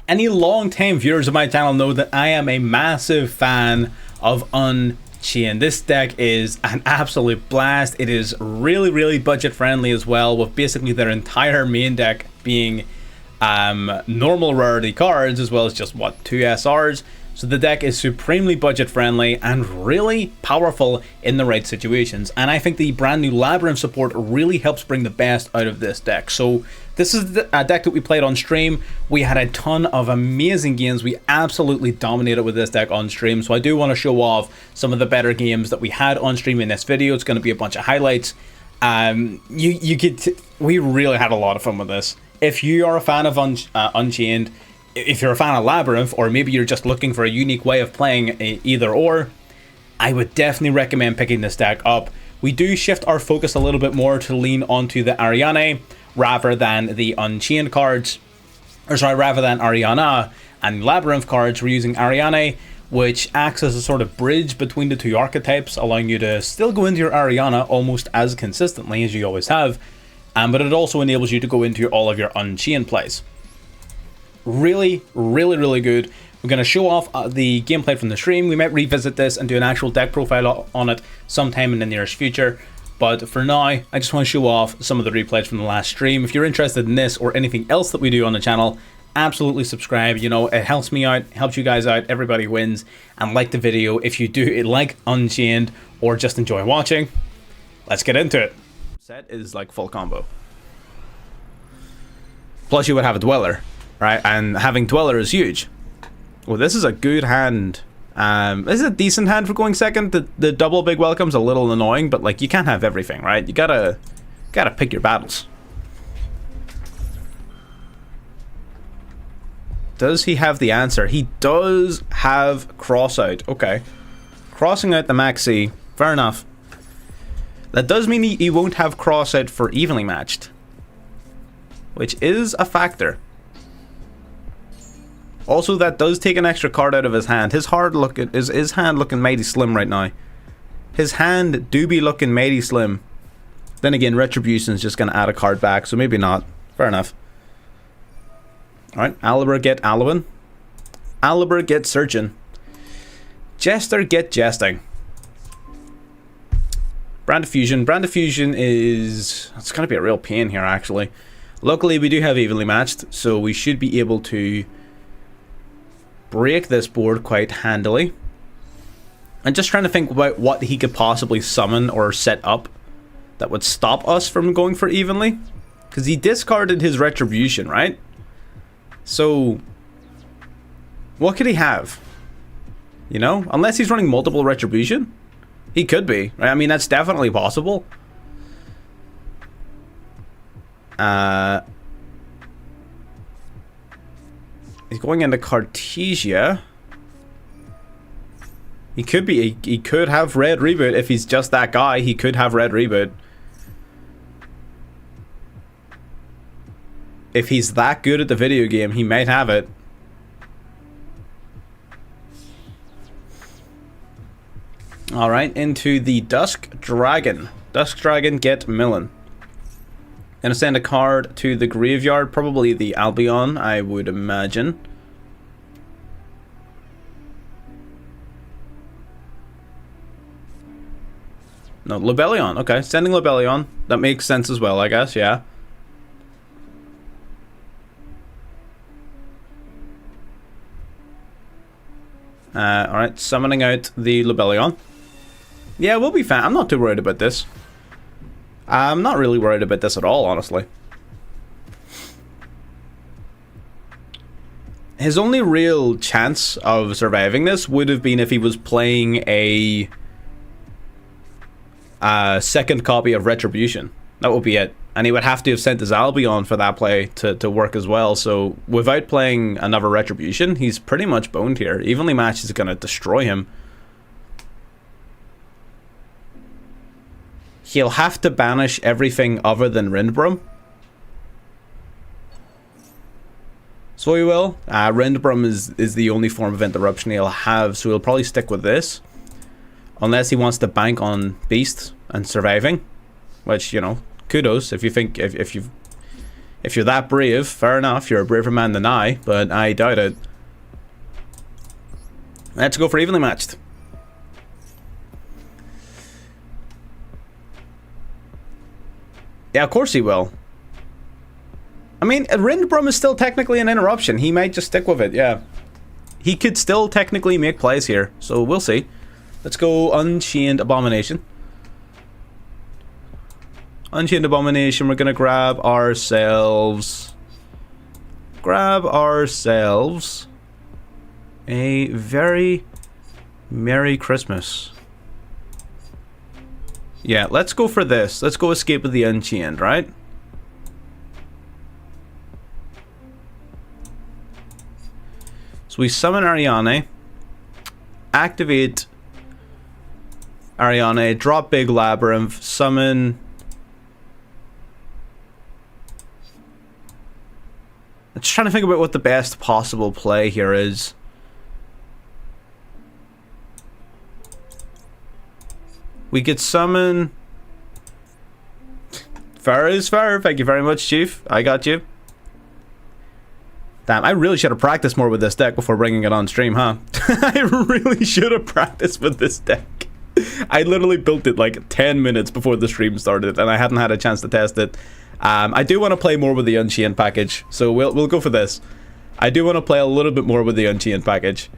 Any long-time viewers of my channel know that I am a massive fan of Unchained. This deck is an absolute blast. It is really budget friendly as well, with basically their entire main deck being normal rarity cards, as well as just what, 2 SRs. So the deck is supremely budget friendly and really powerful in the right situations. And I think the brand new Labrynth support really helps bring the best out of this deck. So this is a deck that we played on stream. We had a ton of amazing games. We absolutely dominated with this deck on stream. So I do want to show off some of the better games that we had on stream in this video. It's going to be a bunch of highlights. We really had a lot of fun with this. If you are a fan of Unchained, if you're a fan of Labrynth, or maybe you're just looking for a unique way of playing either or, I would definitely recommend picking this deck up. We do shift our focus a little bit more to lean onto the Ariane rather than the Unchained cards, or sorry, rather than Ariana and Labrynth cards. We're using Ariane, which acts as a sort of bridge between the two archetypes, allowing you to still go into your Ariana almost as consistently as you always have, but it also enables you to go into all of your Unchained plays. Really good. We're going to show off the gameplay from the stream. We might revisit this and do an actual deck profile on it sometime in the nearest future. But for now, I just want to show off some of the replays from the last stream. If you're interested in this or anything else that we do on the channel, absolutely subscribe. You know, it helps me out, helps you guys out, everybody wins. And like the video if you do like Unchained or just enjoy watching. Let's get into it. Set is like full combo. Plus you would have a Dweller, right? And having Dweller is huge. Well, this is a good hand. This is a decent hand for going second. The double big welcome's a little annoying, but like you can't have everything, right? You gotta pick your battles. Does he have the answer? He does have cross out. Okay. Crossing out the maxi. Fair enough. That does mean he won't have cross out for evenly matched, which is a factor. Also, that does take an extra card out of his hand. His hand looking mighty slim right now. His hand do be looking mighty slim. Then again, Retribution is just going to add a card back, so maybe not. Fair enough. Alright, Aliber get Alwyn. Aliber get Surgeon. Jester get Jesting. Brand of Fusion. Brand of Fusion is... it's going to be a real pain here, actually. Luckily, we do have evenly matched, so we should be able to break this board quite handily. I'm just trying to think about what he could possibly summon or set up that would stop us from going for evenly, because he discarded his Retribution, right? So what could he have? You know, unless he's running multiple Retribution, he could be, right? I mean, that's definitely possible. He's going into Cartesia. He could have Red Reboot if he's just that guy. He could have Red Reboot. If he's that good at the video game, he might have it. Alright, into the Dusk Dragon. Dusk Dragon get Millen. Gonna send a card to the graveyard, probably the Albion, I would imagine. No, Lebellion. Okay, sending Lebellion. That makes sense as well, I guess, yeah. Alright, summoning out the Lebellion. Yeah, we'll be fine. I'm not too worried about this. I'm not really worried about this at all, honestly. His only real chance of surviving this would have been if he was playing a second copy of Retribution. That would be it. And he would have to have sent his Albion for that play to work as well. So without playing another Retribution, he's pretty much boned here. Evenly matched is going to destroy him. He'll have to banish everything other than Rindbrum. So he will. Rindbrum is the only form of interruption he'll have, so he'll probably stick with this. Unless he wants to bank on Beast and surviving. Which, you know, kudos if you think if If you're that brave, fair enough. You're a braver man than I, but I doubt it. Let's go for evenly matched. Yeah, of course he will. I mean, Rindbrum is still technically an interruption. He might just stick with it, yeah. He could still technically make plays here, so we'll see. Let's go Unchained Abomination. Unchained Abomination, we're gonna grab ourselves a very Merry Christmas. Yeah, let's go for this. Let's go Escape of the Unchained, right? So we summon Ariane, activate Ariane, drop big Labrynth, summon... I'm just trying to think about what the best possible play here is. We could summon... Fair is fair. Thank you very much, Chief. I got you. Damn, I really should have practiced more with this deck before bringing it on stream, huh? I really should have practiced with this deck. I literally built it like 10 minutes before the stream started, and I hadn't had a chance to test it. I do want to play more with the Unchained package, so we'll go for this. I do want to play a little bit more with the Unchained package.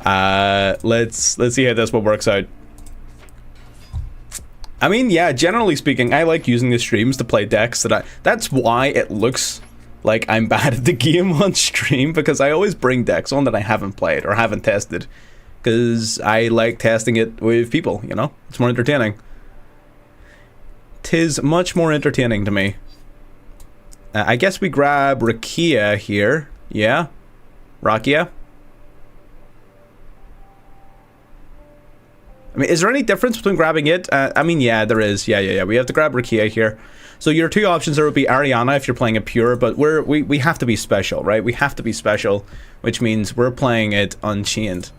Let's see how this one works out. I mean, yeah, generally speaking, I like using the streams to play decks that that's why it looks like I'm bad at the game on stream, because I always bring decks on that I haven't played or haven't tested, because I like testing it with people, you know? It's more entertaining. 'Tis much more entertaining to me. I guess we grab Rakia here. Yeah? Rakia? I mean, is there any difference between grabbing it? I mean, yeah, there is. Yeah. We have to grab Rakia here. So your two options there would be Ariana if you're playing a pure, but we have to be special, right? We have to be special, which means we're playing it Unchained.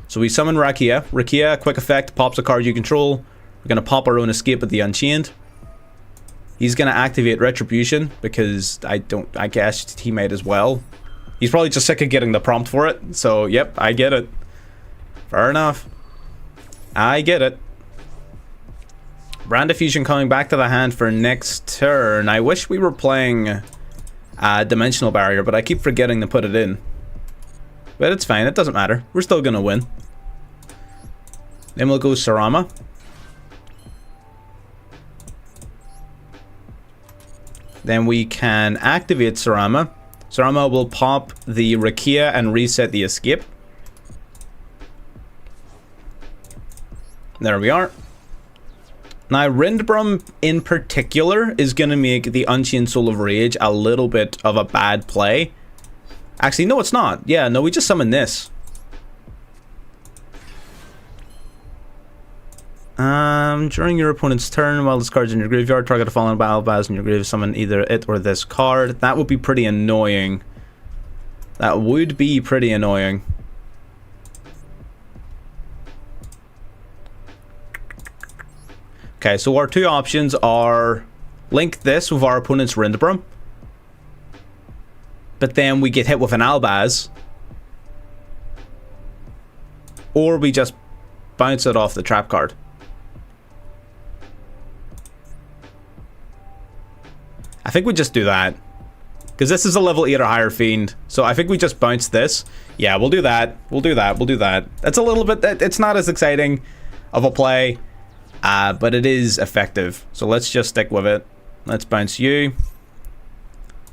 So we summon Rakia. Rakia, quick effect, pops a card you control. We're going to pop our own Escape at the Unchained. He's going to activate Retribution, because I guess he might as well. He's probably just sick of getting the prompt for it. So, yep, I get it. Fair enough. I get it. Brand Diffusion coming back to the hand for next turn. I wish we were playing Dimensional Barrier, but I keep forgetting to put it in. But it's fine, it doesn't matter. We're still gonna win. Then we'll go Sarama. Then we can activate Sarama. Sarama will pop the Rakia and reset the Escape. There we are. Now, Rindbrum in particular is going to make the Unchained Soul of Rage a little bit of a bad play. Actually, no, it's not. Yeah, no, we just summon this. During your opponent's turn, while this card's in your graveyard, target a fallen Balbaz in your grave, summon either it or this card. That would be pretty annoying. That would be pretty annoying. Okay, so our two options are link this with our opponent's Rindbrum, but then we get hit with an Albaz, or we just bounce it off the trap card. I think we just do that, because this is a level 8 or higher fiend, so I think we just bounce this. Yeah, we'll do that. We'll do that. That's a little bit, it's not as exciting of a play. But it is effective, so let's just stick with it. Let's bounce you.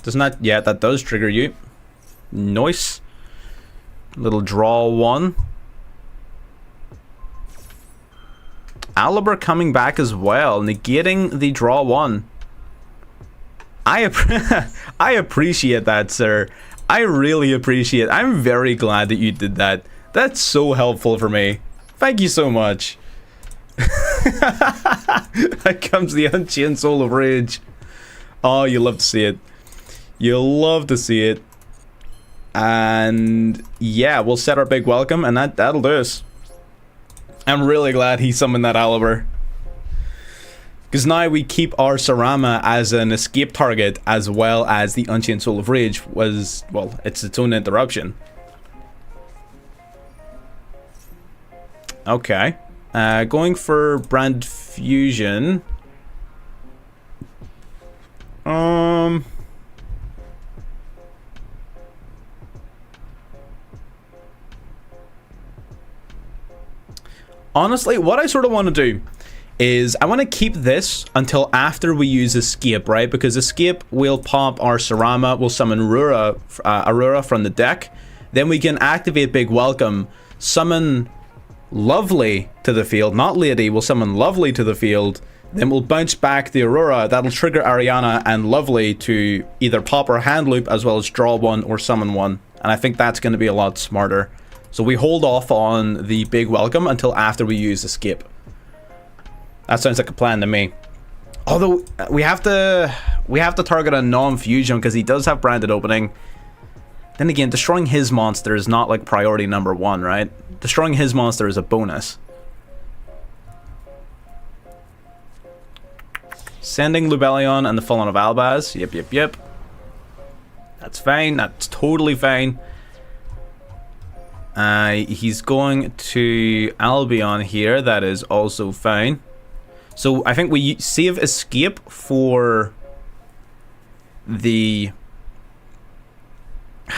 Does not, yeah, that does trigger you. Nice. Little draw one. Aliber coming back as well, negating the draw one. I appreciate that, sir. I really appreciate it. I'm very glad that you did that. That's so helpful for me. Thank you so much. Here comes the Unchained Soul of Rage. Oh, you love to see it. You'll love to see it. And yeah, we'll set our big welcome, and that'll do us. I'm really glad he summoned that Aliber. Because now we keep our Sarama as an escape target, as well as the Unchained Soul of Rage was, well, it's its own interruption. Okay. Going for Brand Fusion. Honestly, what I sort of want to do is I want to keep this until after we use Escape, right? Because Escape will pop our Sarama, will summon Aurora from the deck. Then we can activate Big Welcome, summon Lovely to the field, not Lady, we'll summon Lovely to the field. Then we'll bounce back the Aurora, that'll trigger Ariana and Lovely to either pop our hand loop as well as draw one or summon one. And I think that's going to be a lot smarter. So we hold off on the Big Welcome until after we use Escape. That sounds like a plan to me. Although we have to target a non-fusion because he does have Branded Opening. Then again, destroying his monster is not like priority number 1, right? Destroying his monster is a bonus. Sending Lubellion and the Fallen of Albaz. Yep. That's fine. That's totally fine. He's going to Albion here. That is also fine. So I think we save Escape for the...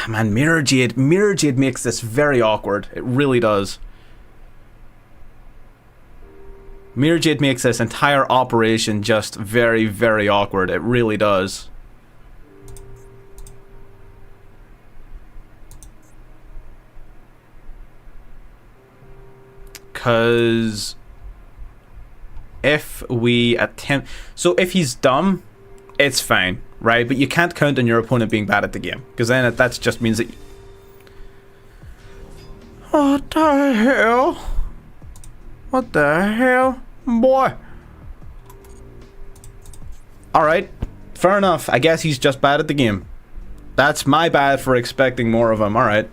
Man, Mirror Jade. Mirror Jade makes this very awkward. It really does. Mirror Jade makes this entire operation just very, very awkward. It really does. Because if we attempt... So if he's dumb, it's fine, right? But you can't count on your opponent being bad at the game. Because then that just means that... What the hell? What the hell? Boy. Alright. Fair enough. I guess he's just bad at the game. That's my bad for expecting more of him. Alright.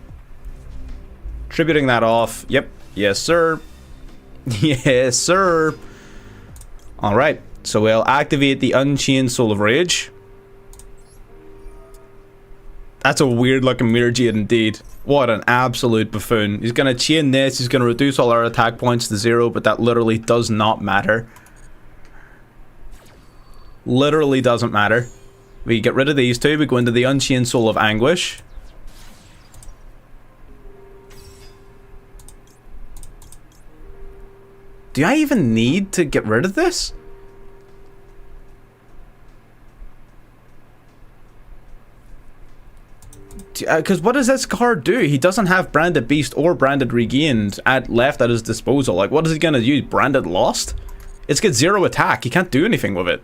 Tributing that off. Yep. Yes, sir. Yes, sir. Alright. So we'll activate the Unchained Soul of Rage. That's a weird looking Mirror Jade indeed. What an absolute buffoon. He's going to chain this. He's going to reduce all our attack points to 0, but that literally does not matter. Literally doesn't matter. We get rid of these two. We go into the Unchained Soul of Anguish. Do I even need to get rid of this? Because what does this card do? He doesn't have Branded Beast or Branded Regained left at his disposal. Like, what is he going to use? Branded Lost? It's got 0 attack. He can't do anything with it.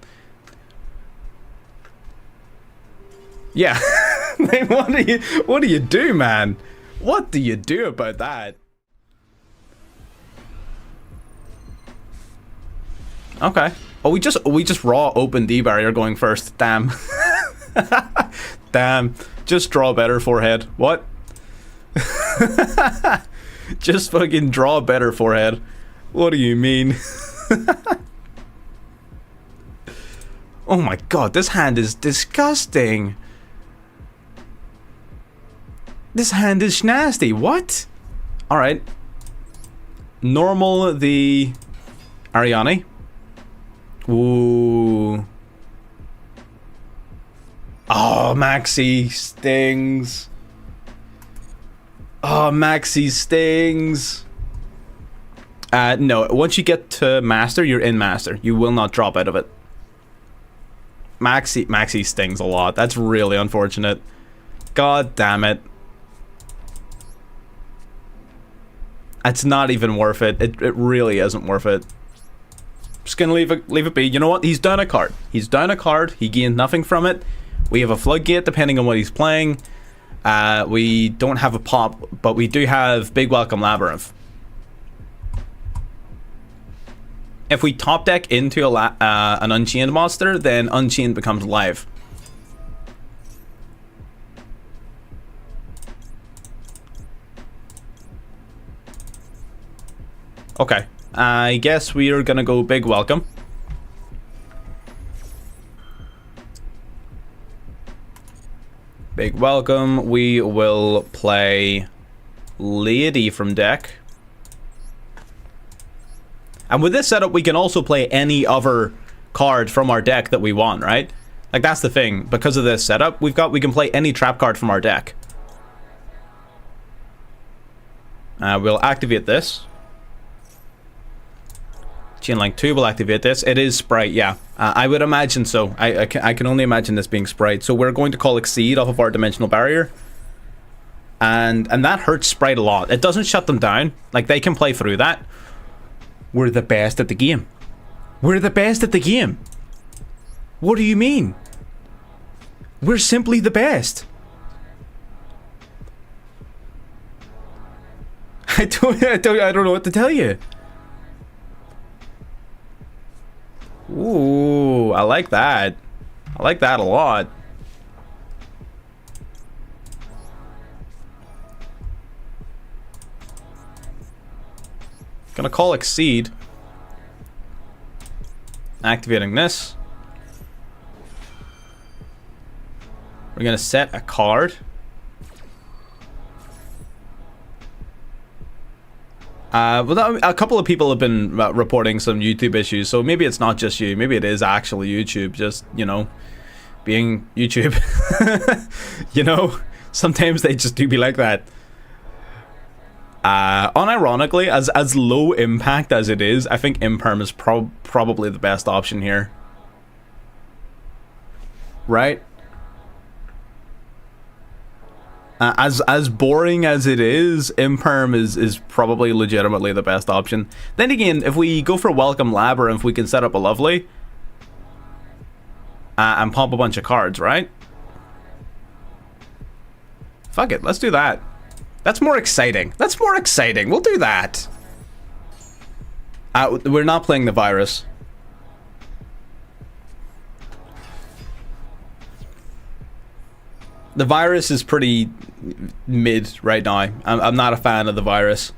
Yeah. Like, what do you do, man? What do you do about that? Okay. Oh, we just raw open D barrier going first. Damn. Damn. Just draw better forehead. What? Just fucking draw better forehead. What do you mean? Oh my god, this hand is disgusting. This hand is nasty. What? Alright. Normal the Ariane. Ooh. Oh, Maxi stings. Oh, Maxi stings. No, once you get to Master, you're in Master. You will not drop out of it. Maxi stings a lot. That's really unfortunate. God damn it. It's not even worth it. It really isn't worth it. Just gonna leave it be. You know what? He's down a card. He's down a card. He gained nothing from it. We have a Floodgate depending on what he's playing. We don't have a pop, but we do have Big Welcome Labrynth. If we top deck into an Unchained monster, then Unchained becomes live. Okay. I guess we are gonna go Big Welcome. Big welcome. We will play Lady from deck. And with this setup, we can also play any other card from our deck that we want, right? Like, that's the thing. Because of this setup, we can play any trap card from our deck. We'll activate this. Chainlink 2 will activate this. It is Sprite, yeah. I would imagine so. I can only imagine this being Sprite. So we're going to call Exceed off of our Dimensional Barrier. And that hurts Sprite a lot. It doesn't shut them down. Like, they can play through that. We're the best at the game. We're the best at the game. What do you mean? We're simply the best. I don't know what to tell you. Ooh, I like that. I like that a lot. Gonna call Exceed. Activating this. We're gonna set a card. Well, a couple of people have been reporting some YouTube issues, so maybe it's not just you. Maybe it is actually YouTube, just, you know, being YouTube. You know, sometimes they just do be like that. Unironically, as low impact as it is, I think Imperm is probably the best option here. Right? As boring as it is, Imperm is probably legitimately the best option. Then again, if we go for Welcome Labrynth, we can set up a Lovely. And pump a bunch of cards, right? Fuck it, let's do that. That's more exciting. That's more exciting. We'll do that. We're not playing the Virus. The Virus is pretty mid right now. I'm not a fan of the Virus.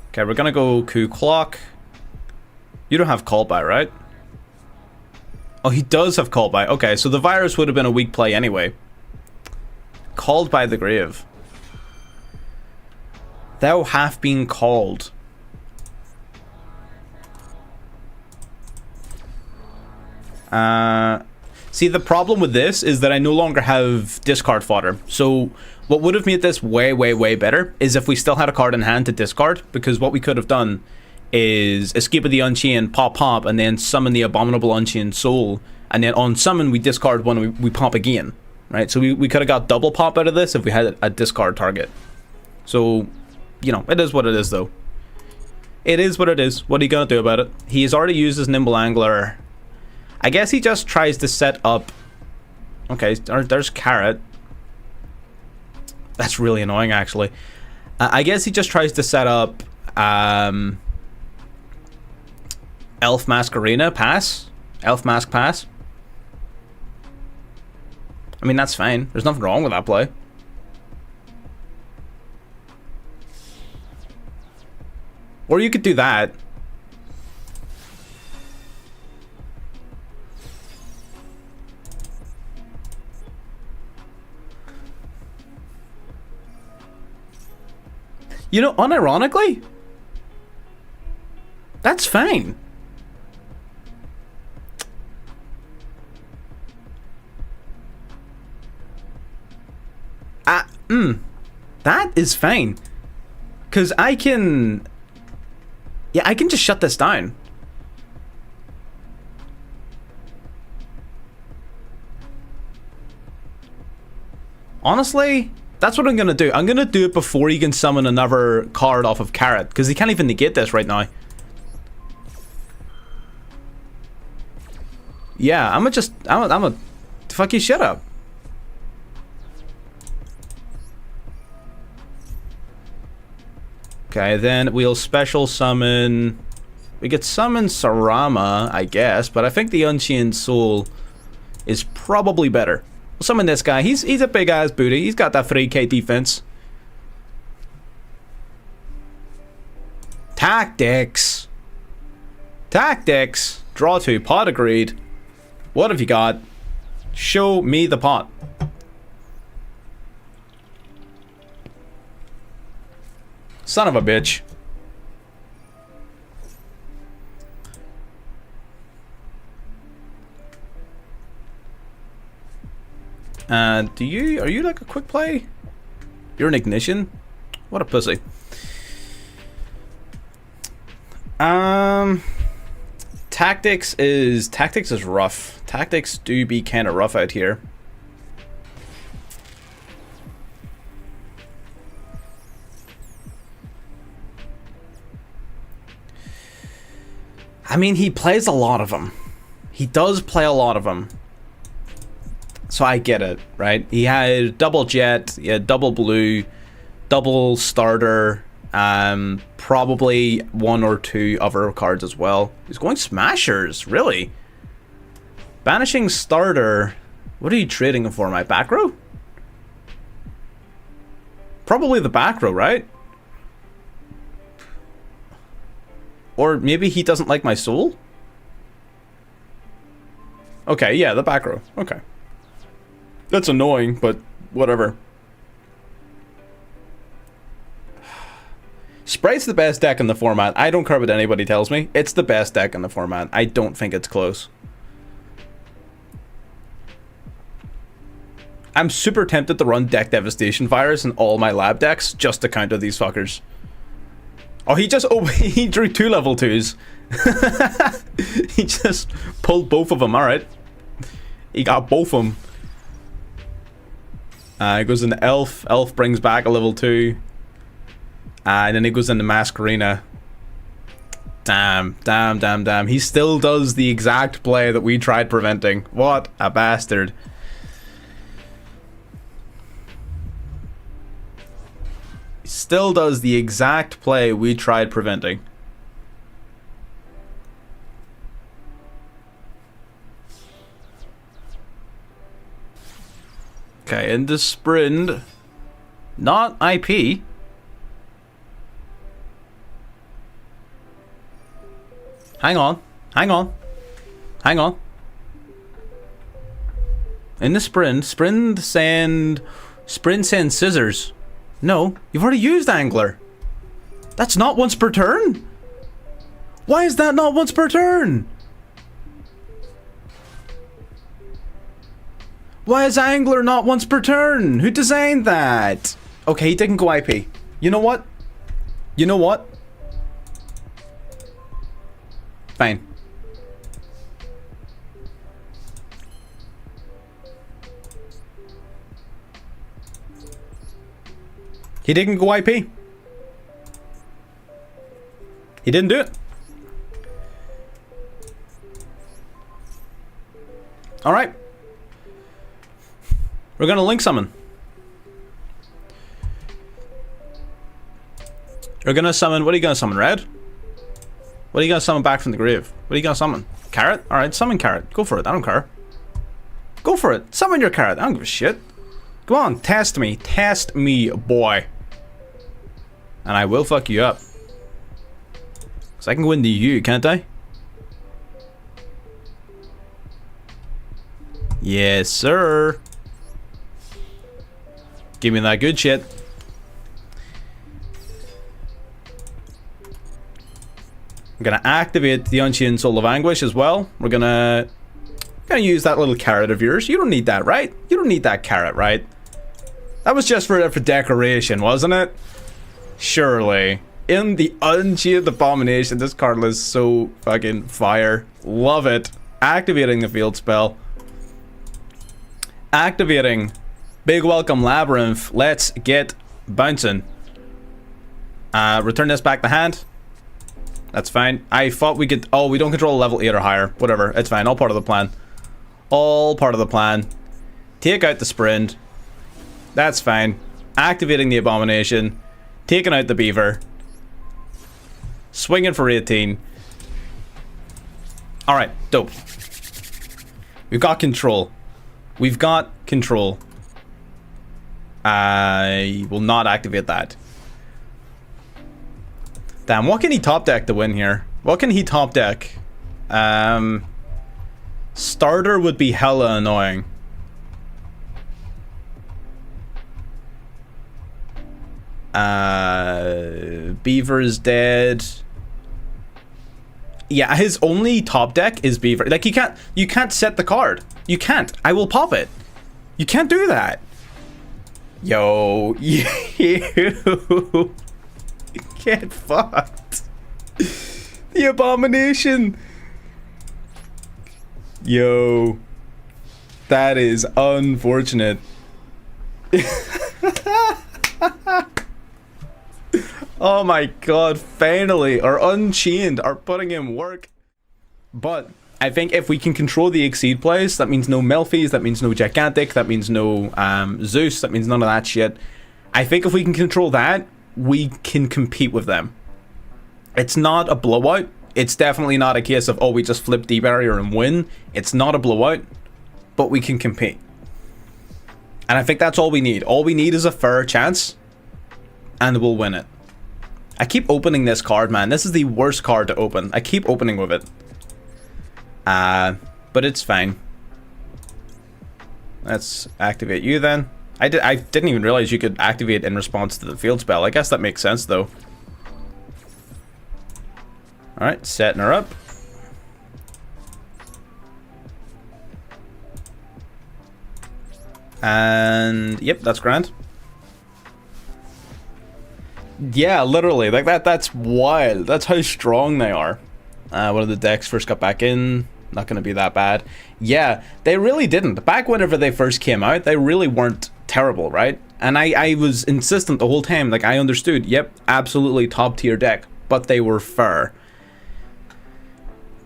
Okay, we're gonna go Coup Clock. You don't have Call By, right? Oh, he does have Call By. Okay, so the Virus would have been a weak play anyway. Called by the Grave. Thou have been called. See, the problem with this is that I no longer have discard fodder. So what would have made this way, way, way better is if we still had a card in hand to discard, because what we could have done is Escape of the Unchained, pop, and then summon the Abominable Unchained Soul, and then on summon we discard one and we pop again, right? So we could have got double pop out of this if we had a discard target. So, you know, it is what it is though. It is what it is. What are you gonna do about it? He has already used his Nimble Angler. I guess he just tries to set up... Okay, there's Carrot. That's really annoying, actually. I guess he just tries to set up... Elf Mask Arena pass? Elf Mask pass? I mean, that's fine. There's nothing wrong with that play. Or you could do that. You know, unironically, that's fine. That is fine. Because I can... Yeah, I can just shut this down. Honestly, that's what I'm going to do. I'm going to do it before he can summon another card off of Carrot. Because he can't even negate this right now. Yeah, I'm gonna fuck you shit up. Okay, then we'll special summon... We could summon Sarama, I guess, but I think the Unchained Soul is probably better. We'll summon this guy. He's a big-ass booty. He's got that 3k defense. Tactics. Tactics. Draw 2. Pot agreed. What have you got? Show me the pot. Son of a bitch. Are you like a quick play? You're an ignition? What a pussy. Tactics is rough. Tactics do be kind of rough out here. I mean, he plays a lot of them. He does play a lot of them. So I get it, right? He had double jet, he had double blue, double starter, probably one or two other cards as well. He's going smashers, really? Banishing starter. What are you trading him for? My back row? Probably the back row, right? Or maybe he doesn't like my soul? Okay, yeah, the back row. Okay. That's annoying, but whatever. Sprite's the best deck in the format. I don't care what anybody tells me. It's the best deck in the format. I don't think it's close. I'm super tempted to run Deck Devastation Virus in all my lab decks just to counter these fuckers. Oh, he drew 2 level 2s. He just pulled both of them. Alright. He got both of them. It goes into Elf. Elf brings back a level 2. And then it goes into Masquerena. Damn. He still does the exact play that we tried preventing. What a bastard. He still does the exact play we tried preventing. Okay, into sprint. Not IP. Hang on. In the sprint send scissors. No, you've already used angler. That's not once per turn. Why is that not once per turn? Why is angler not once per turn? Who designed that? Okay, he didn't go IP. You know what? Fine. He didn't go IP. He didn't do it. Alright. We're gonna link summon. You're gonna summon, what are you gonna summon, Red? What are you gonna summon back from the grave? What are you gonna summon? Carrot? Alright, summon Carrot. Go for it, I don't care. Go for it. Summon your Carrot, I don't give a shit. Go on, test me. Test me, boy. And I will fuck you up. Because I can go into you, can't I? Yes, sir. Give me that good shit. I'm gonna activate the Unchained Soul of Anguish as well. We're gonna use that little carrot of yours. You don't need that, right? You don't need that carrot, right? That was just for decoration, wasn't it? Surely. In the Unchained Abomination, this card is so fucking fire. Love it. Activating the field spell. Activating. Big welcome, Labrynth. Let's get bouncing. Return this back to hand. That's fine. I thought we could... Oh, we don't control level 8 or higher. Whatever. It's fine. All part of the plan. All part of the plan. Take out the sprint. That's fine. Activating the Abomination. Taking out the Beaver. Swinging for 18. Alright. Dope. We've got control. We've got control. I will not activate that. Damn, what can he top deck to win here? What can he top deck? Starter would be hella annoying. Beaver is dead. Yeah, his only top deck is Beaver. Like, you can't set the card. You can't. I will pop it. You can't do that. Yo, you get fucked. The abomination. Yo, that is unfortunate. Oh my god, finally, our Unchained are putting in work. But I think if we can control the Exceed plays, that means no Melfies, that means no Gigantic, that means no Zeus, that means none of that shit. I think if we can control that, we can compete with them. It's not a blowout. It's definitely not a case of, oh, we just flip D-Barrier and win. It's not a blowout, but we can compete. And I think that's all we need. All we need is a fair chance, and we'll win it. I keep opening this card, man. This is the worst card to open. I keep opening with it. But it's fine. Let's activate you then. I didn't even realize you could activate in response to the field spell. I guess that makes sense, though. Alright, setting her up. And yep, that's grand. Yeah, literally, like that's wild. That's how strong they are. One of the decks first got back in. Not going to be that bad. Yeah, they really didn't. Back whenever they first came out, they really weren't terrible, right? And I was insistent the whole time. Like, I understood. Yep, absolutely top tier deck. But they were fair.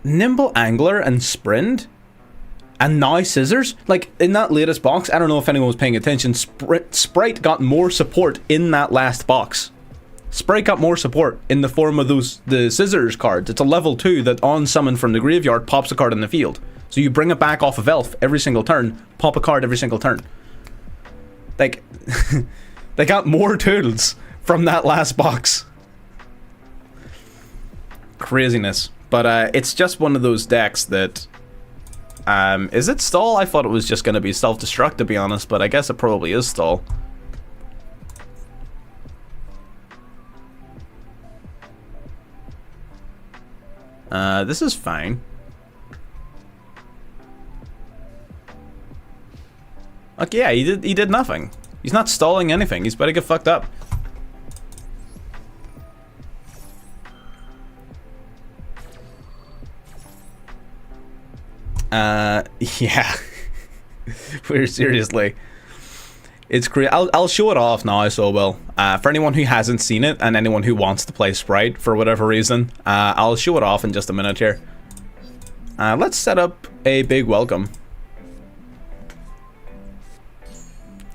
Nimble Angler and Sprint? And now Scissors? Like, in that latest box, I don't know if anyone was paying attention, Sprite got more support in that last box. Sprite got more support in the form of the Scissors cards. It's a level 2 that on summon from the graveyard pops a card in the field. So you bring it back off of Elf every single turn, pop a card every single turn. Like, they got more tools from that last box. Craziness. But it's just one of those decks that... is it stall? I thought it was just going to be self-destruct, to be honest, but I guess it probably is stall. This is fine. Okay, yeah, he did nothing. He's not stalling anything. He's about to get fucked up. Yeah. We're seriously. It's great. I'll show it off now, so will. For anyone who hasn't seen it and anyone who wants to play Sprite for whatever reason, I'll show it off in just a minute here. Let's set up a big welcome.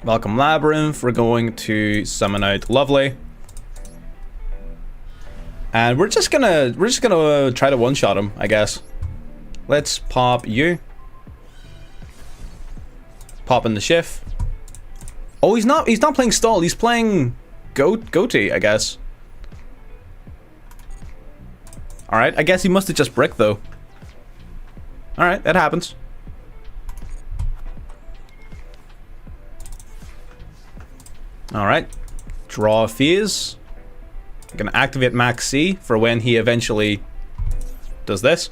Welcome Labrynth. We're going to summon out Lovely. And we're just gonna try to one-shot him, I guess. Let's pop you. Pop in the Shift. Oh, he's not playing stall, he's playing Goatee, I guess. Alright, I guess he must have just bricked though. Alright, that happens. Alright. Draw a phase. I'm gonna activate Max C for when he eventually does this.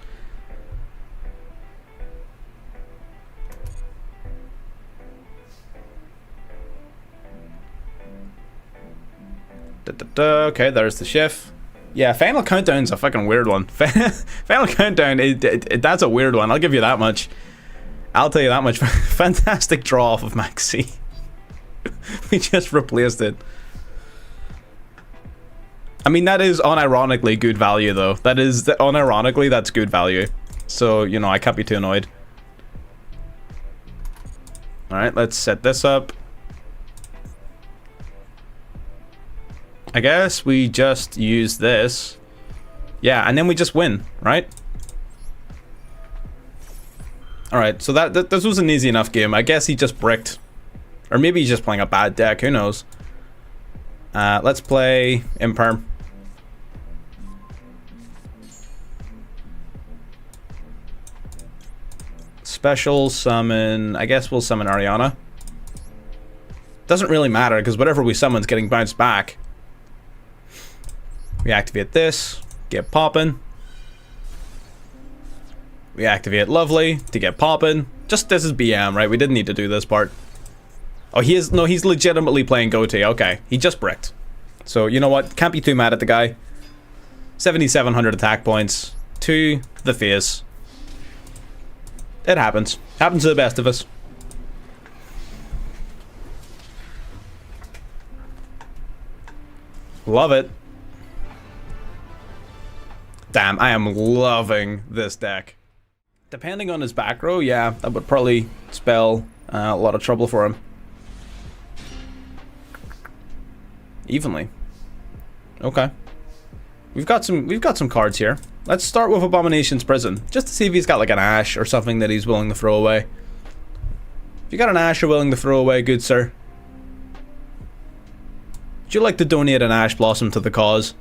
Okay, there's the Shift. Yeah, Final Countdown's a fucking weird one. Final Countdown, that's a weird one. I'll give you that much. I'll tell you that much. Fantastic draw off of Maxi. We just replaced it. I mean, that is unironically good value, though. That is, unironically, that's good value. So, you know, I can't be too annoyed. Alright, let's set this up. I guess we just use this. Yeah, and then we just win, right? Alright, so this was an easy enough game. I guess he just bricked. Or maybe he's just playing a bad deck, who knows? Let's play Imperm. special summon... I guess we'll summon Ariana. Doesn't really matter, because whatever we summon is getting bounced back. We activate this, get poppin'. We activate Lovely to get poppin'. Just this is BM, right? We didn't need to do this part. Oh, he is... No, he's legitimately playing Goatee. Okay, he just bricked. So, you know what? Can't be too mad at the guy. 7,700 attack points to the face. It happens. Happens to the best of us. Love it. Damn, I am loving this deck. Depending on his back row, yeah, that would probably spell a lot of trouble for him. Evenly. Okay. We've got some cards here. Let's start with Abomination's Prison, just to see if he's got like an Ash or something that he's willing to throw away. If you got an Ash you're willing to throw away, good sir, would you like to donate an Ash Blossom to the cause?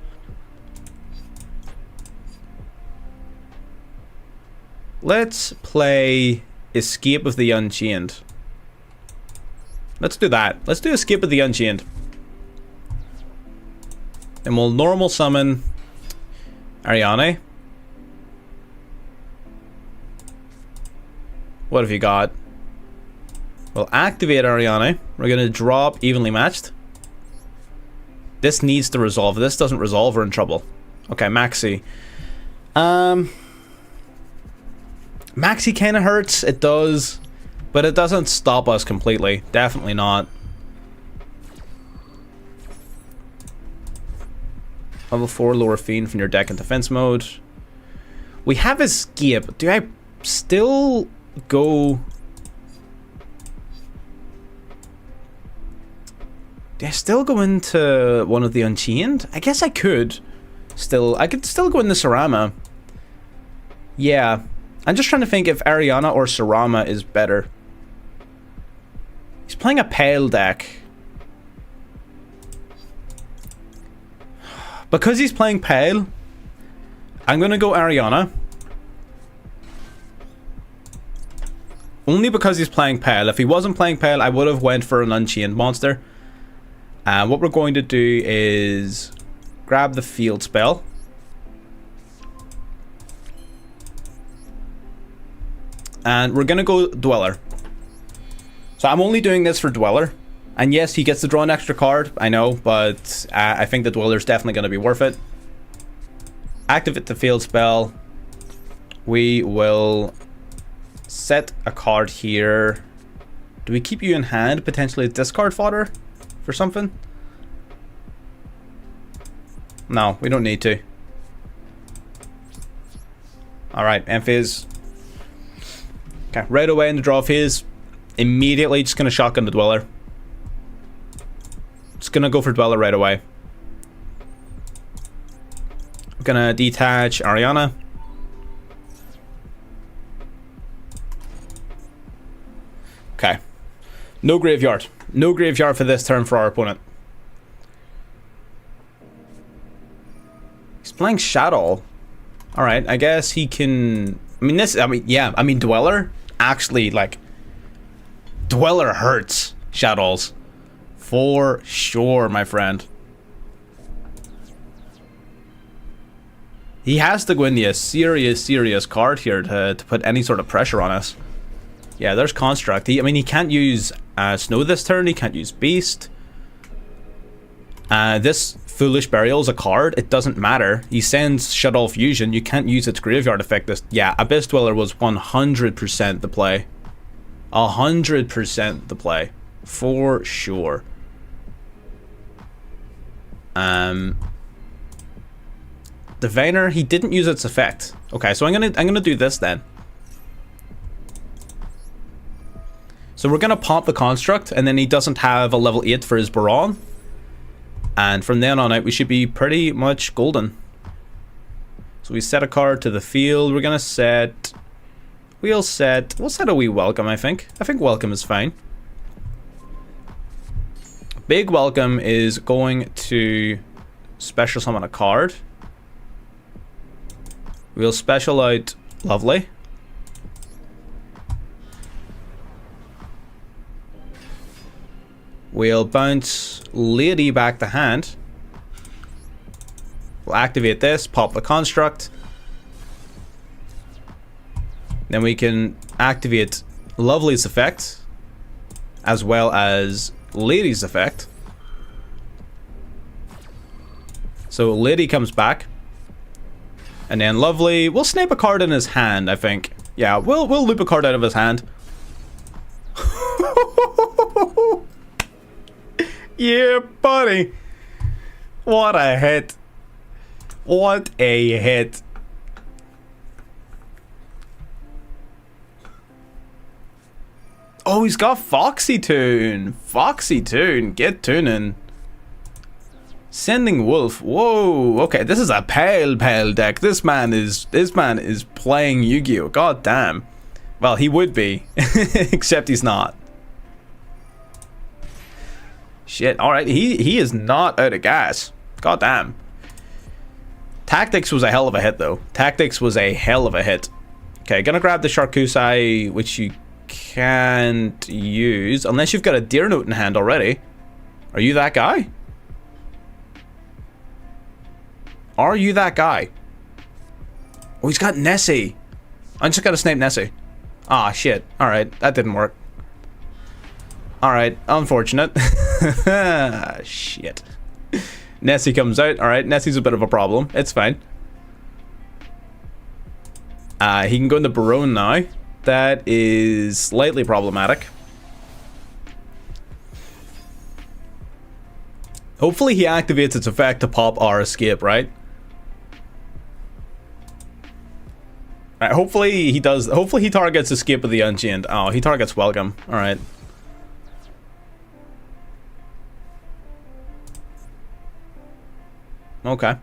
Let's play Escape of the Unchained. Let's do that. Let's do Escape of the Unchained. And we'll normal summon Ariane. What have you got? We'll activate Ariane. We're going to drop Evenly Matched. This needs to resolve. If this doesn't resolve, we're in trouble. Okay, Maxi. Maxi kind of hurts. It does. But it doesn't stop us completely. Definitely not. Level 4, lower Fiend from your deck in defense mode. We have Escape. Do I still go... Do I still go into one of the Unchained? I guess I could. I could still go into Sarama. Yeah. I'm just trying to think if Ariana or Sarama is better. He's playing a Pale deck. Because he's playing Pale, I'm going to go Ariana. Only because he's playing Pale. If he wasn't playing Pale, I would have went for an Unchained monster. And what we're going to do is grab the field spell. And we're going to go Dweller. So I'm only doing this for Dweller. And yes, he gets to draw an extra card, I know, but I think the Dweller's definitely going to be worth it. Activate the field spell. We will set a card here. Do we keep you in hand? Potentially discard fodder for something? No, we don't need to. Alright, end phase. Okay, right away in the draw phase. Immediately just going to shotgun the Dweller. Just going to go for Dweller right away. I'm going to detach Ariana. Okay. No graveyard. No graveyard for this turn for our opponent. He's playing Shadow. Alright, I guess he can... I mean, Dweller actually, like... Dweller hurts Shadows. For sure, my friend. He has to go into a serious card here to put any sort of pressure on us. Yeah, there's Construct. He can't use Snow this turn. He can't use Beast. This Foolish Burial is a card. It doesn't matter. He sends Shuttle Fusion. You can't use its graveyard effect. Yeah, Abyss Dweller was 100% the play. 100% the play. For sure. Diviner, he didn't use its effect. Okay, so I'm gonna do this then. So we're gonna pop the Construct, and then he doesn't have a level 8 for his Baron. And from then on out, we should be pretty much golden. So we set a card to the field. We're gonna set... We'll set a wee Welcome, I think. I think Welcome is fine. Big Welcome is going to special summon a card. We'll special out Lovely. We'll bounce Lady back to hand. We'll activate this, pop the construct. Then we can activate Lovely's effect, as well as Lady's effect. So Lady comes back. And then Lovely, we'll snipe a card in his hand, I think. Yeah, we'll loop a card out of his hand. Yeah, buddy. What a hit. What a hit. Oh, he's got Foxy Tune. Foxy Tune. Get tuning. Sending Wolf. Whoa. Okay, this is a pale deck. This man is playing Yu-Gi-Oh. God damn. Well, he would be, except he's not. Shit. All right, he is not out of gas. God damn. Tactics was a hell of a hit, though. Tactics was a hell of a hit. Okay, gonna grab the Charkusai, which you can't use unless you've got a Deer Note in hand already. Are you that guy? Are you that guy? Oh, he's got Nessie. I'm just gonna snipe Nessie. Ah, shit. Alright, that didn't work. Alright, unfortunate. Shit. Nessie comes out. Alright, Nessie's a bit of a problem. It's fine. He can go into Barone now. That is slightly problematic. Hopefully he activates its effect to pop our escape, right? Alright, hopefully he does. Hopefully he targets Escape of the Unchained. Oh, he targets Welcome. Alright. Okay.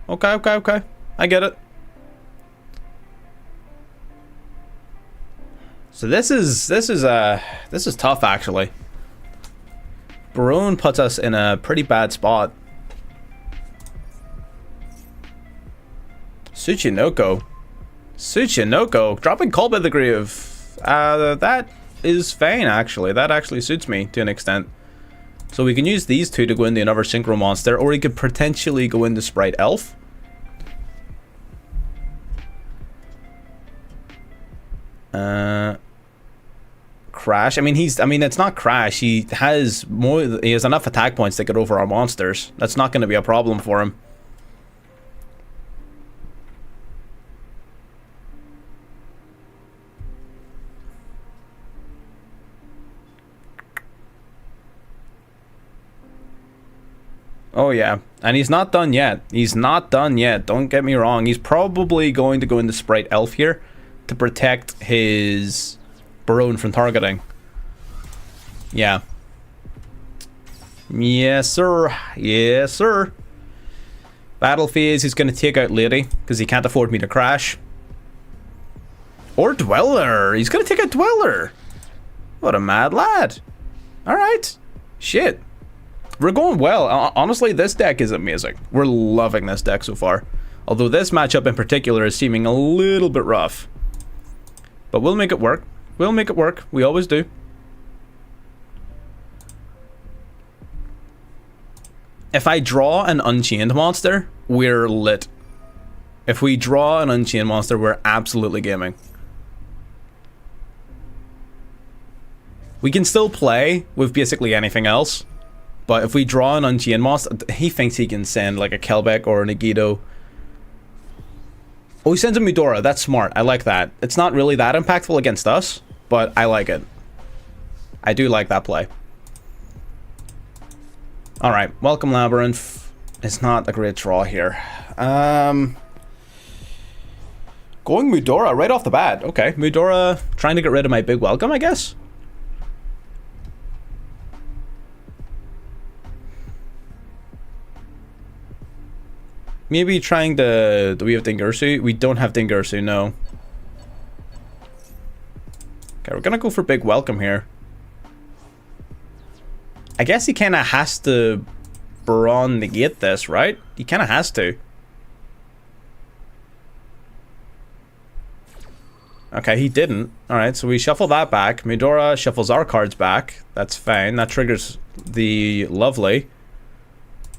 I get it. So this is tough, actually. Barone puts us in a pretty bad spot. Tsuchinoko, dropping Call by the Grave. That is fine, actually. That actually suits me to an extent. So we can use these two to go into another Synchro Monster, or we could potentially go into Sprite Elf. Crash. I mean, it's not Crash. He has enough attack points to get over our monsters. That's not going to be a problem for him. Oh yeah, and he's not done yet. Don't get me wrong. He's probably going to go into Sprite Elf here to protect his Barone from targeting. Yeah. Yes, sir. Battle phase, he's going to take out Lady because he can't afford me to crash. Or Dweller. He's going to take out Dweller. What a mad lad. Alright. Shit. We're going well. Honestly, this deck is amazing. We're loving this deck so far. Although this matchup in particular is seeming a little bit rough. But we'll make it work. We always do. If I draw an Unchained monster, we're lit. If we draw an Unchained monster, we're absolutely gaming. We can still play with basically anything else. But if we draw an Unchained monster, he thinks he can send like a Kelbeck or a Nagito. Oh, he sends a Mudora. That's smart. I like that. It's not really that impactful against us, but I like it. I do like that play. Alright, welcome Labrynth. It's not a great draw here. Going Mudora right off the bat. Okay, Mudora trying to get rid of my big welcome, I guess. Maybe trying to... Do we have Dingirsu? We don't have Dingirsu, no. Okay, we're gonna go for big welcome here. I guess he kind of has to Baron negate this, right? He kind of has to. Okay, he didn't. Alright, so we shuffle that back. Mudora shuffles our cards back. That's fine. That triggers the lovely.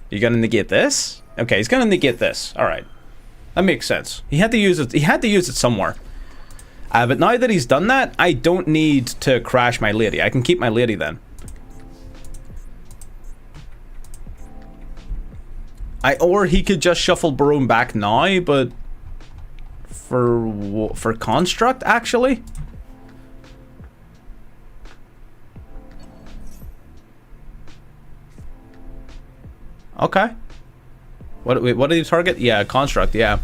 You gonna negate this? Okay, he's gonna negate this. All right, that makes sense. He had to use it. He had to use it somewhere. But now that he's done that, I don't need to crash my lady. I can keep my lady then. Or he could just shuffle Barone back now, but for construct actually. Okay. What did he target? Yeah, construct. Yeah.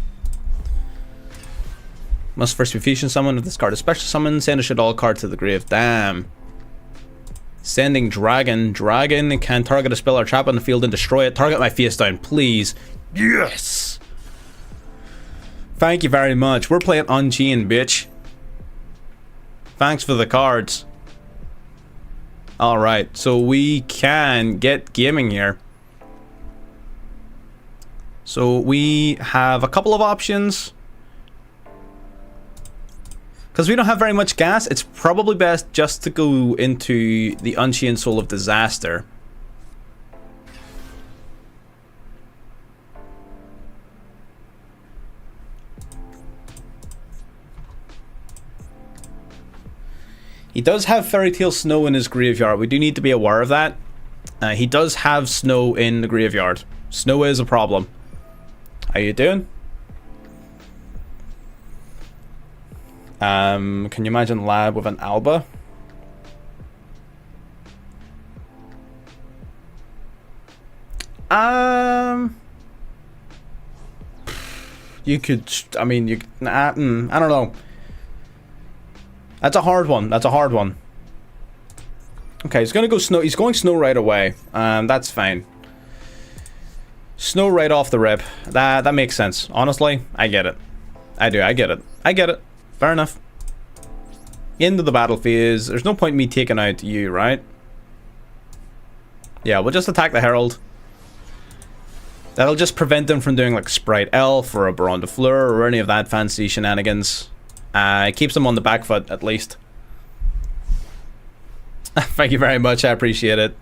Must first be fusion summon with this card. A special summon. Send a Shadow card to the grave. Damn. Sending Dragon. Dragon can target a spell or trap on the field and destroy it. Target my face down, please. Yes. Thank you very much. We're playing Unchained, bitch. Thanks for the cards. Alright, so we can get gaming here. So we have a couple of options. Because we don't have very much gas, it's probably best just to go into the Unchained Soul of Disaster. He does have Fairy Tale Snow in his graveyard. We do need to be aware of that. He does have snow in the graveyard. Snow is a problem. How you doing? Can you imagine Lab with an Alba? You could, I mean, you, I don't know. That's a hard one. That's a hard one. Okay, he's gonna go snow. He's going snow right away. That's fine. Snow right off the rip. That makes sense. Honestly, I get it. I do. I get it. I get it. Fair enough. Into the battle phase. There's no point in me taking out you, right? Yeah, we'll just attack the Herald. That'll just prevent them from doing like Sprite Elf or a Baron de Fleur or any of that fancy shenanigans. It keeps them on the back foot, at least. Thank you very much, I appreciate it.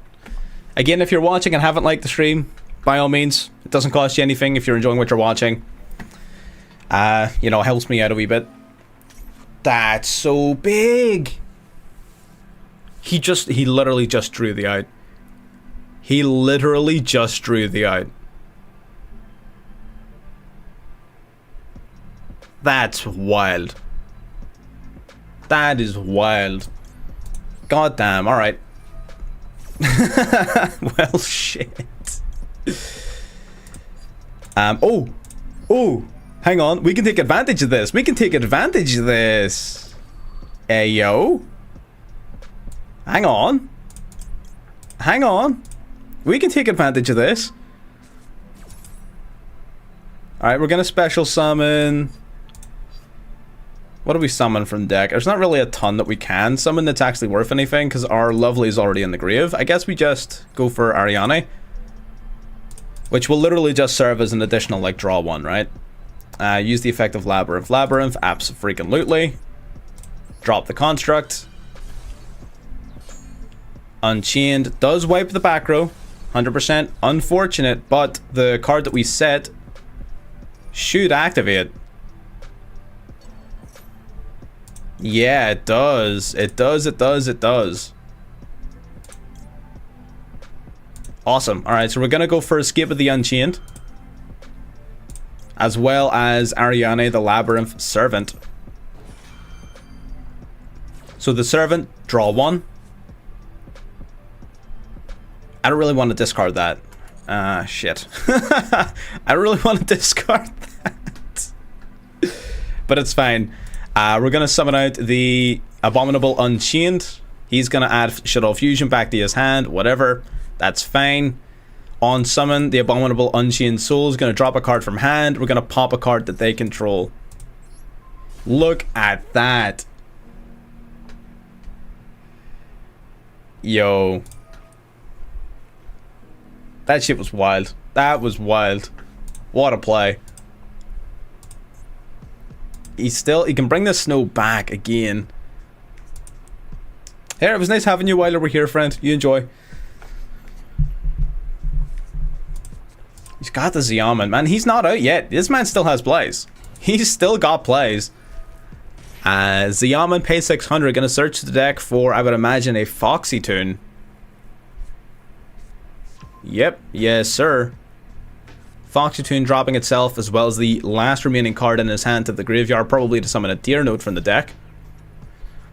Again, if you're watching and haven't liked the stream, by all means, it doesn't cost you anything if you're enjoying what you're watching. You know, it helps me out a wee bit. That's so big! He literally just drew the out. He literally just drew the out. That's wild. That is wild. God damn, alright. Well, shit. Oh, hang on. We can take advantage of this. We can take advantage of this. Hey, yo. Hang on. Hang on. We can take advantage of this. Alright, we're gonna special summon. What do we summon from deck? There's not really a ton that we can summon that's actually worth anything because our lovely is already in the grave. I guess we just go for Ariane, which will literally just serve as an additional like draw one, right? Use the effect of Labrynth. Labrynth, abso-freaking-lutely. Drop the construct. Unchained does wipe the back row. 100% unfortunate, but the card that we set should activate. Yeah, it does. It does, it does, it does. Awesome. Alright, so we're gonna go for Escape of the Unchained. As well as Ariane, the Labrynth Servant. So the Servant, draw one. I don't really want to discard that. Shit. I don't really want to discard that. But it's fine. We're going to summon out the Abominable Unchained. He's going to add Shadow Fusion back to his hand. Whatever. That's fine. On summon, the Abominable Unchained Soul is going to drop a card from hand. We're going to pop a card that they control. Look at that. Yo. That shit was wild. That was wild. What a play. He can bring the snow back again. Here, it was nice having you while you were here, friend. You enjoy. He's got the Xiamen, man. He's not out yet. This man still has plays. He's still got plays. Xiamen pay 600. Gonna search the deck for, I would imagine, a Foxy Tune. Yep, yes sir. Foxy Tune dropping itself, as well as the last remaining card in his hand to the graveyard, probably to summon a Deer Note from the deck.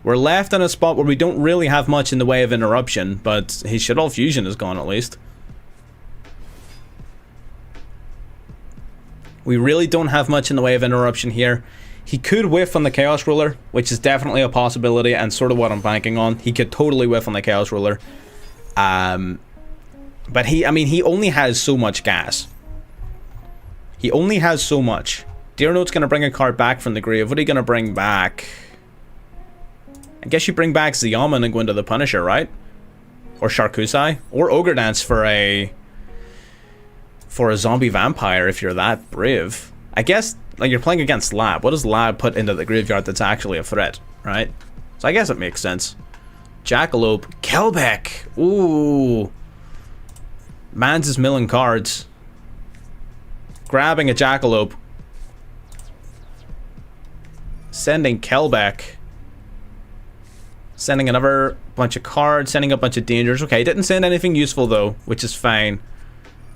We're left in a spot where we don't really have much in the way of interruption, but his Shuttle Fusion is gone at least. We really don't have much in the way of interruption here. He could whiff on the Chaos Ruler, which is definitely a possibility and sort of what I'm banking on. He could totally whiff on the Chaos Ruler. But he only has so much gas. He only has so much. Deer Note's going to bring a card back from the grave. What are you going to bring back? I guess you bring back Xiamen and go into the Punisher, right? Or Sharkusai. Or Ogre Dance for a zombie vampire if you're that brave. I guess, like, you're playing against Lab. What does Lab put into the graveyard that's actually a threat, right? So I guess it makes sense. Jackalope. Kelbeck. Ooh. Mans is milling cards. Grabbing a Jackalope. Sending Kelbeck. Sending another bunch of cards. Sending a bunch of dangers. Okay, didn't send anything useful though, which is fine.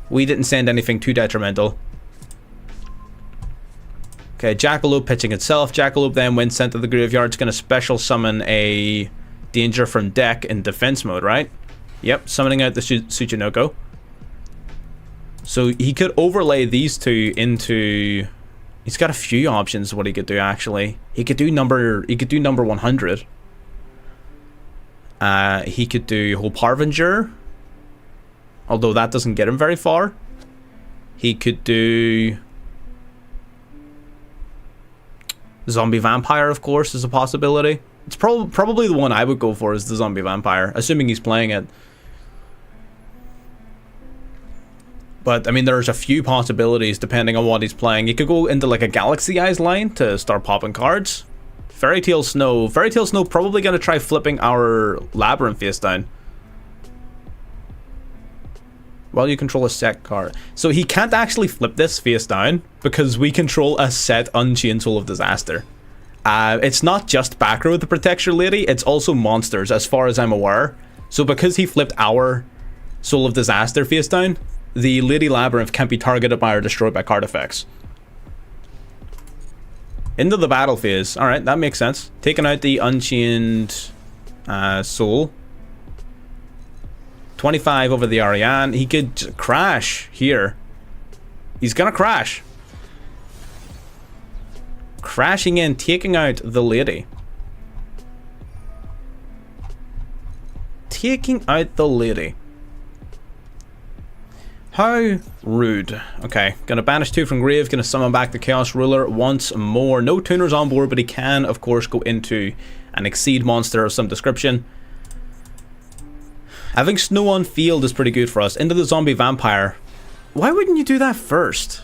We didn't send anything too detrimental. Okay, Jackalope pitching itself. Jackalope then, when sent to the graveyard, is going to special summon a danger from deck in defense mode, right? Yep, summoning out the Tsuchinoko. So he could overlay these two into... He's got a few options what he could do, actually. He could do number 100. He could do Hope Harbinger, although that doesn't get him very far. He could do Zombie Vampire, of course, is a possibility. It's probably the one I would go for, is the Zombie Vampire, assuming he's playing it. But, I mean, there's a few possibilities depending on what he's playing. He could go into, like, a Galaxy Eyes line to start popping cards. Fairy Tail Snow. Fairy Tail Snow probably going to try flipping our Labrynth face down. While you control a set card. So he can't actually flip this face down because we control a set Unchained Soul of Disaster. It's not just back row that protects your lady, it's also monsters, as far as I'm aware. So because he flipped our Soul of Disaster face down, the Lady Labrynth can't be targeted by or destroyed by card effects. Into the battle phase. Alright, that makes sense. Taking out the Unchained Soul. 25 over the Ariane. He could crash here. He's gonna crash. Crashing in, taking out the lady. Taking out the lady. How rude. Okay, gonna banish 2 from grave, gonna summon back the Chaos Ruler once more. No tuners on board, but he can, of course, go into an Exceed monster of some description. Having Snow on field is pretty good for us. Into the Zombie Vampire. Why wouldn't you do that first?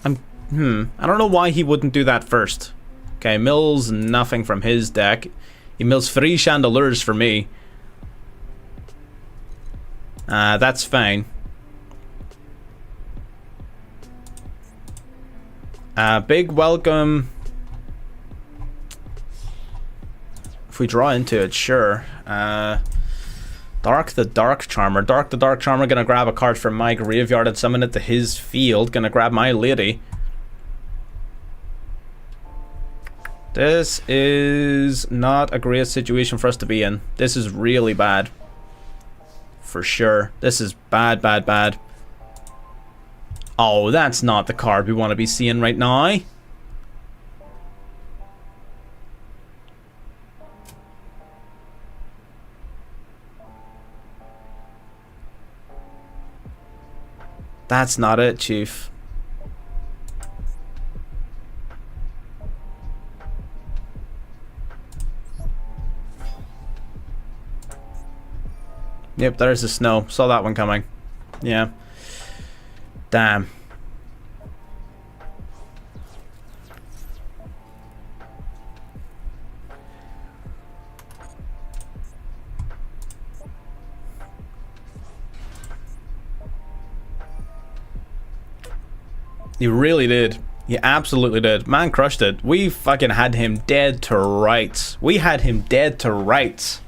I don't know why he wouldn't do that first. Okay, mills nothing from his deck. He mills 3 Chandeliers for me. That's fine. Big welcome. If we draw into it, sure. Dark the Dark Charmer. Dark the Dark Charmer, gonna grab a card from my graveyard and summon it to his field. Gonna grab my lady. This is not a great situation for us to be in. This is really bad. For sure. This is bad, bad, bad. Oh, that's not the card we want to be seeing right now. That's not it, Chief. Yep, there's the snow. Saw that one coming. Yeah. Damn. He really did. He absolutely did. Man crushed it. We fucking had him dead to rights. We had him dead to rights.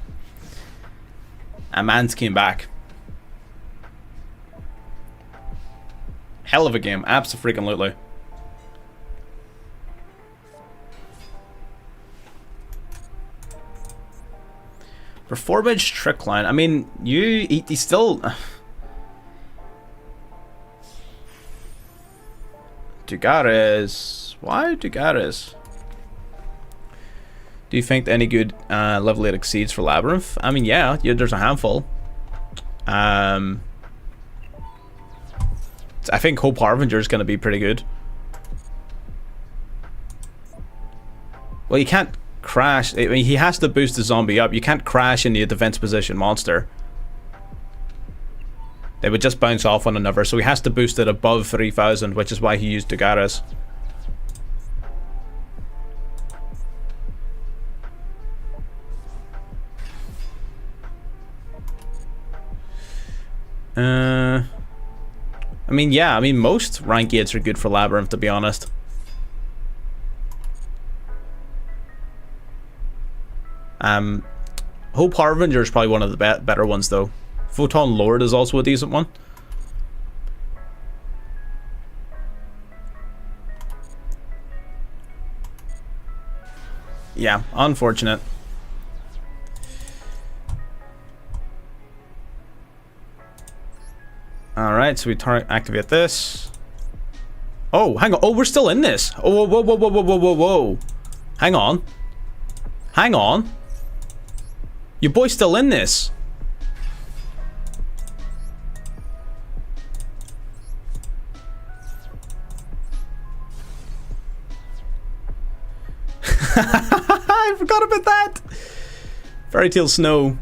And man's came back. Hell of a game. Abso-freaking-lutely. For 4-bench trick line, I mean, he still... Dugares. Why Dugares? Do you think any good level 8 exceeds for Labrynth? I mean, yeah, there's a handful. I think Hope Harbinger is going to be pretty good. Well, you can't crash. I mean, he has to boost the zombie up. You can't crash into a defense position monster. They would just bounce off one another, so he has to boost it above 3000, which is why he used Dugares. I mean, yeah, I mean, most rank 8s are good for Labrynth, to be honest. Hope Harbinger is probably one of the better ones, though. Photon Lord is also a decent one. Yeah, unfortunate. Alright, so we activate this. Oh, hang on. Oh, we're still in this. Oh, whoa, whoa, whoa, whoa, whoa, whoa, whoa. Hang on. Hang on. Your boy's still in this. I forgot about that. Fairy Tale Snow.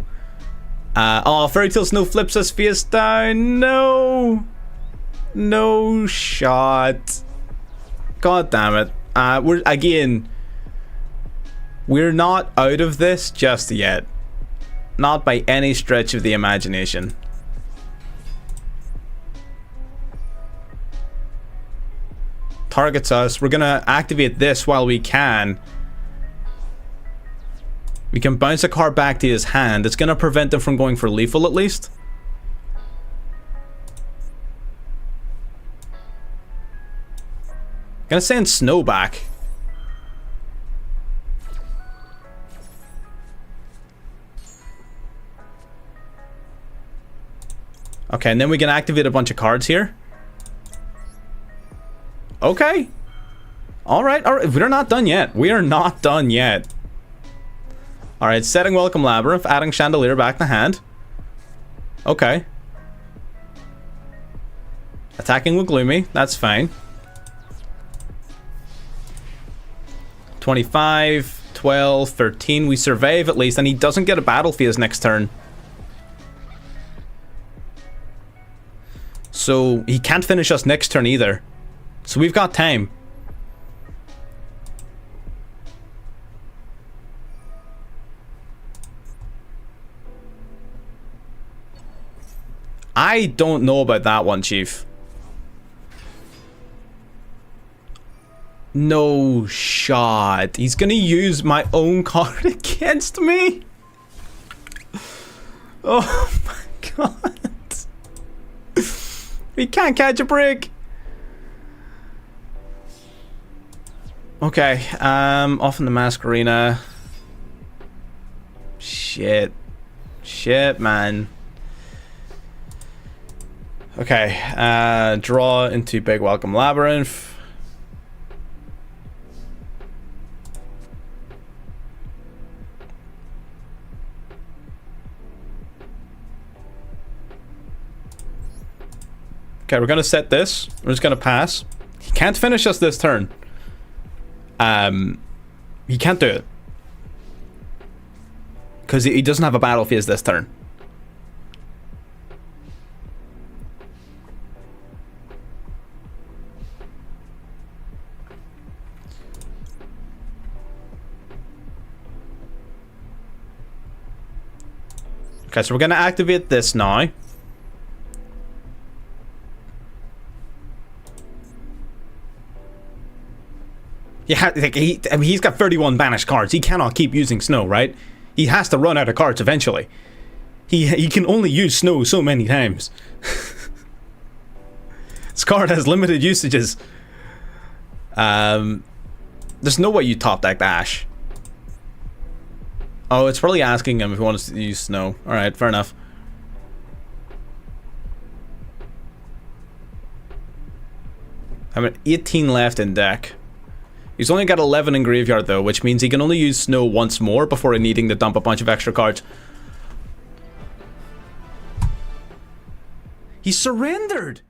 Oh, Fairy Tale Snow flips us face down. No. No shot. God damn it. We're not out of this just yet. Not by any stretch of the imagination. Targets us. We're gonna activate this while we can. We can bounce a card back to his hand. It's gonna prevent him from going for lethal at least. Gonna send Snow back. Okay, and then we can activate a bunch of cards here. Okay. Alright, we're not done yet. We are not done yet. Alright, setting Welcome Labrynth, adding Chandelier back to hand. Okay. Attacking with Gloomy, that's fine. 25, 12, 13, we survive at least, and he doesn't get a battle phase next turn. So, he can't finish us next turn either. So we've got time. I don't know about that one, Chief. No shot. He's gonna use my own card against me? Oh my god. We can't catch a break. Okay, off in the Mask Arena. Shit. Shit, man. Okay, draw into Big Welcome Labrynth. Okay, we're gonna set this. We're just gonna pass. He can't finish us this turn. He can't do it. Because he doesn't have a battle phase this turn. Okay, so we're gonna activate this now. I mean, he's got 31 banished cards. He cannot keep using Snow, right? He has to run out of cards eventually. He can only use Snow so many times. This card has limited usages. There's no way you top deck Ash. Oh, it's probably asking him if he wants to use Snow. Alright, fair enough. I have 18 left in deck. He's only got 11 in graveyard though, which means he can only use Snow once more before needing to dump a bunch of extra cards. He surrendered!